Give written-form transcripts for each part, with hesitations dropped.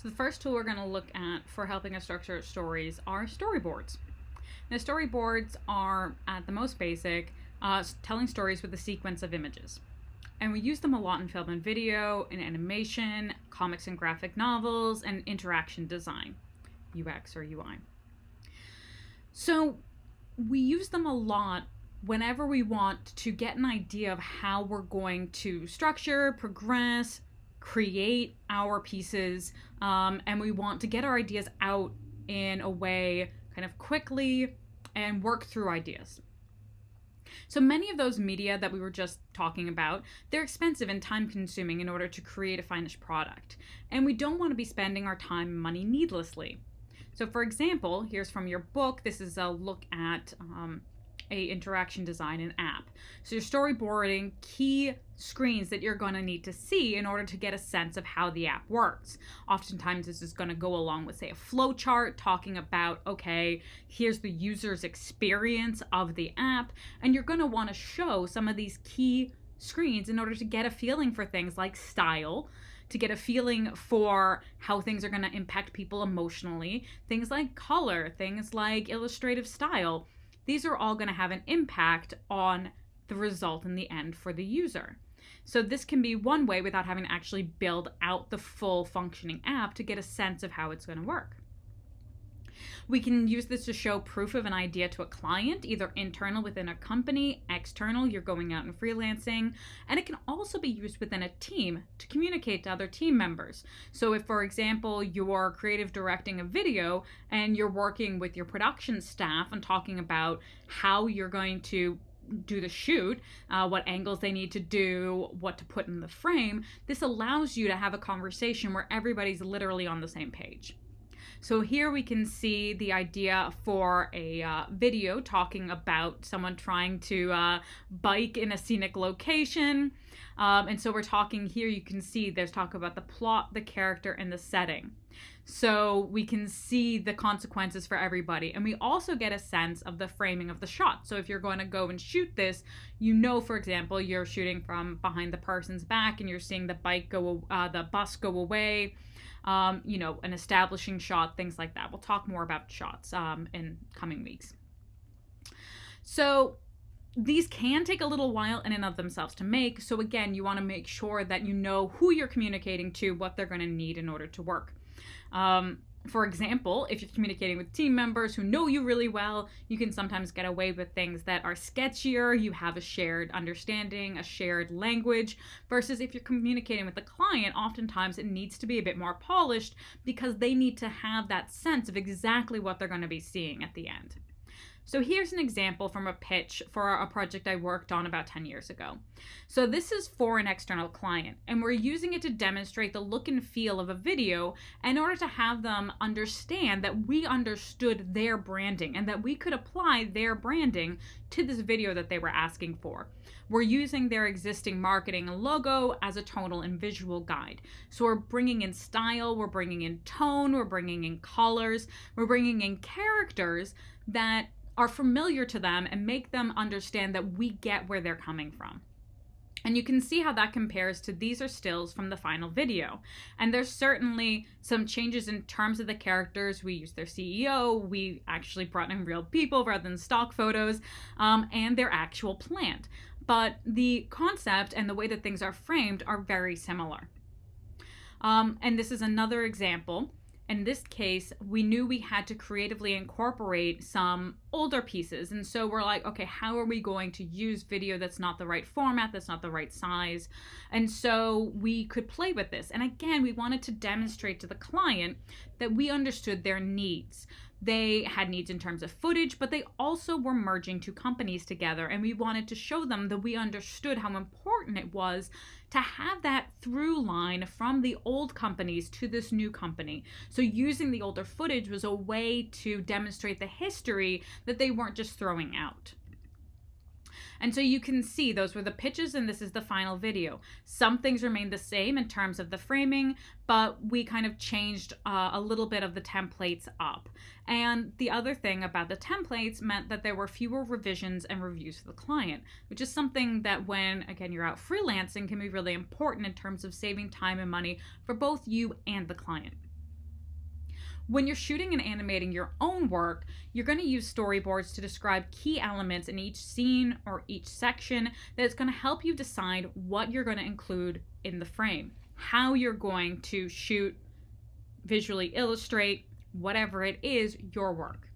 So the first tool we're going to look at for helping us structure stories are storyboards. Now, storyboards are, at the most basic, telling stories with a sequence of images. And we use them a lot in film and video, in animation, comics and graphic novels, and interaction design, UX or UI. So we use them a lot whenever we want to get an idea of how we're going to structure, progress, create our pieces, and we want to get our ideas out in a way kind of quickly and work through ideas. So many of those media that we were just talking about, they're expensive and time consuming in order to create a finished product. And we don't want to be spending our time and money needlessly. So for example, here's from your book. This is a look at a interaction design and app. So you're storyboarding key screens that you're going to need to see in order to get a sense of how the app works. Oftentimes this is going to go along with, say, a flow chart talking about, okay, here's the user's experience of the app, and you're going to want to show some of these key screens in order to get a feeling for things like style, to get a feeling for how things are going to impact people emotionally, things like color, things like illustrative style. These are all going to have an impact on the result in the end for the user. So this can be one way without having to actually build out the full functioning app to get a sense of how it's going to work. We can use this to show proof of an idea to a client, either internal within a company, external, you're going out and freelancing, and it can also be used within a team to communicate to other team members. So if, for example, you're creative directing a video and you're working with your production staff and talking about how you're going to do the shoot, what angles they need to do, what to put in the frame, this allows you to have a conversation where everybody's literally on the same page. So here we can see the idea for a video talking about someone trying to bike in a scenic location. And so we're talking here, you can see there's talk about the plot, the character, and the setting. So we can see the consequences for everybody. And we also get a sense of the framing of the shot. So if you're going to go and shoot this, you know, for example, you're shooting from behind the person's back and you're seeing the bus go away. An establishing shot, things like that. We'll talk more about shots in coming weeks. So these can take a little while in and of themselves to make. So again, you want to make sure that you know who you're communicating to, what they're going to need in order to work. For example, if you're communicating with team members who know you really well, you can sometimes get away with things that are sketchier. You have a shared understanding, a shared language, versus if you're communicating with the client, oftentimes it needs to be a bit more polished because they need to have that sense of exactly what they're going to be seeing at the end. So here's an example from a pitch for a project I worked on about 10 years ago. So this is for an external client, and we're using it to demonstrate the look and feel of a video in order to have them understand that we understood their branding and that we could apply their branding to this video that they were asking for. We're using their existing marketing and logo as a tonal and visual guide. So we're bringing in style, we're bringing in tone, we're bringing in colors, we're bringing in characters that are familiar to them and make them understand that we get where they're coming from. And you can see how that compares to these are stills from the final video. And there's certainly some changes in terms of the characters. We used their CEO, we actually brought in real people rather than stock photos, and their actual plant. But the concept and the way that things are framed are very similar. And this is another example. In this case, we knew we had to creatively incorporate some older pieces. And so we're like, okay, how are we going to use video that's not the right format, that's not the right size? And so we could play with this. And again, we wanted to demonstrate to the client that we understood their needs. They had needs in terms of footage, but they also were merging two companies together. And we wanted to show them that we understood how important it was to have that through line from the old companies to this new company. So using the older footage was a way to demonstrate the history that they weren't just throwing out. And so you can see those were the pitches and this is the final video. Some things remained the same in terms of the framing, but we kind of changed a little bit of the templates up. And the other thing about the templates meant that there were fewer revisions and reviews for the client, which is something that when, again, you're out freelancing can be really important in terms of saving time and money for both you and the client. When you're shooting and animating your own work, you're going to use storyboards to describe key elements in each scene or each section that is going to help you decide what you're going to include in the frame, how you're going to shoot, visually illustrate, whatever it is, your work.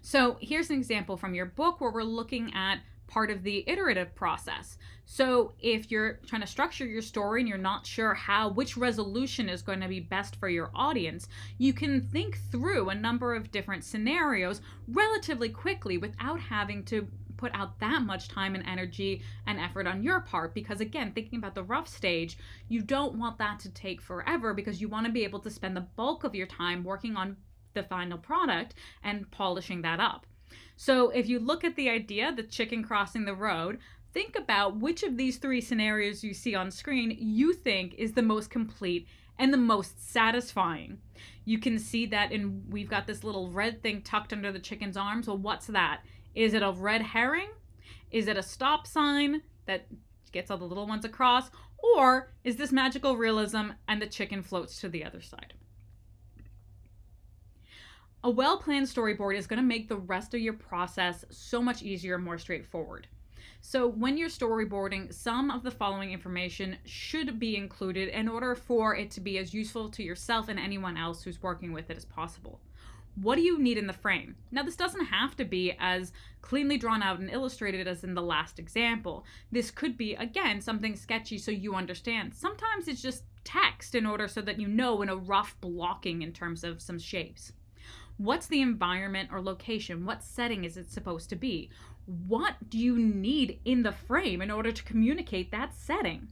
So here's an example from your book where we're looking at part of the iterative process. So if you're trying to structure your story and you're not sure which resolution is going to be best for your audience, you can think through a number of different scenarios relatively quickly without having to put out that much time and energy and effort on your part, because again, thinking about the rough stage, you don't want that to take forever because you want to be able to spend the bulk of your time working on the final product and polishing that up. So if you look at the idea, the chicken crossing the road, think about which of these 3 scenarios you see on screen you think is the most complete and the most satisfying. You can see that we've got this little red thing tucked under the chicken's arms. Well, what's that? Is it a red herring? Is it a stop sign that gets all the little ones across? Or is this magical realism and the chicken floats to the other side? A well-planned storyboard is going to make the rest of your process so much easier and more straightforward. So when you're storyboarding, some of the following information should be included in order for it to be as useful to yourself and anyone else who's working with it as possible. What do you need in the frame? Now, this doesn't have to be as cleanly drawn out and illustrated as in the last example. This could be, again, something sketchy so you understand. Sometimes it's just text in order so that you know in a rough blocking in terms of some shapes. What's the environment or location? What setting is it supposed to be? What do you need in the frame in order to communicate that setting?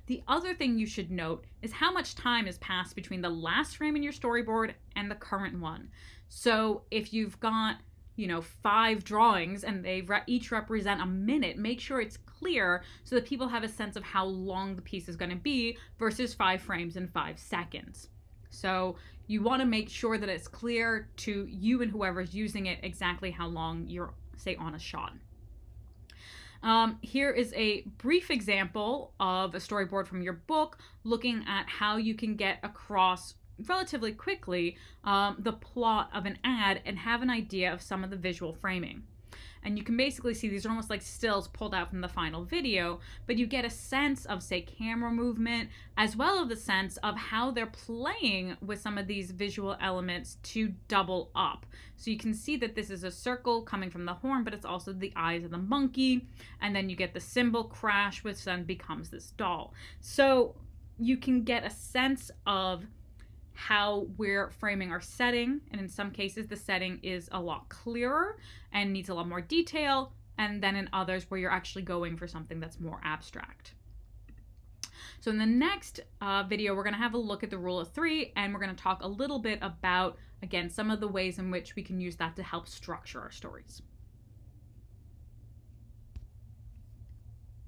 The other thing you should note is how much time has passed between the last frame in your storyboard and the current one. So if you've got, 5 drawings and they each represent a minute, make sure it's clear so that people have a sense of how long the piece is going to be versus 5 frames in 5 seconds. So you want to make sure that it's clear to you and whoever's using it exactly how long you're, say, on a shot. Here is a brief example of a storyboard from your book looking at how you can get across relatively quickly the plot of an ad and have an idea of some of the visual framing. And you can basically see these are almost like stills pulled out from the final video, but you get a sense of, say, camera movement, as well as the sense of how they're playing with some of these visual elements to double up. So you can see that this is a circle coming from the horn, but it's also the eyes of the monkey, and then you get the cymbal crash, which then becomes this doll. So you can get a sense of how we're framing our setting, and in some cases the setting is a lot clearer and needs a lot more detail, and then in others where you're actually going for something that's more abstract. So in the next video we're going to have a look at the rule of 3, and we're going to talk a little bit about, again, some of the ways in which we can use that to help structure our stories.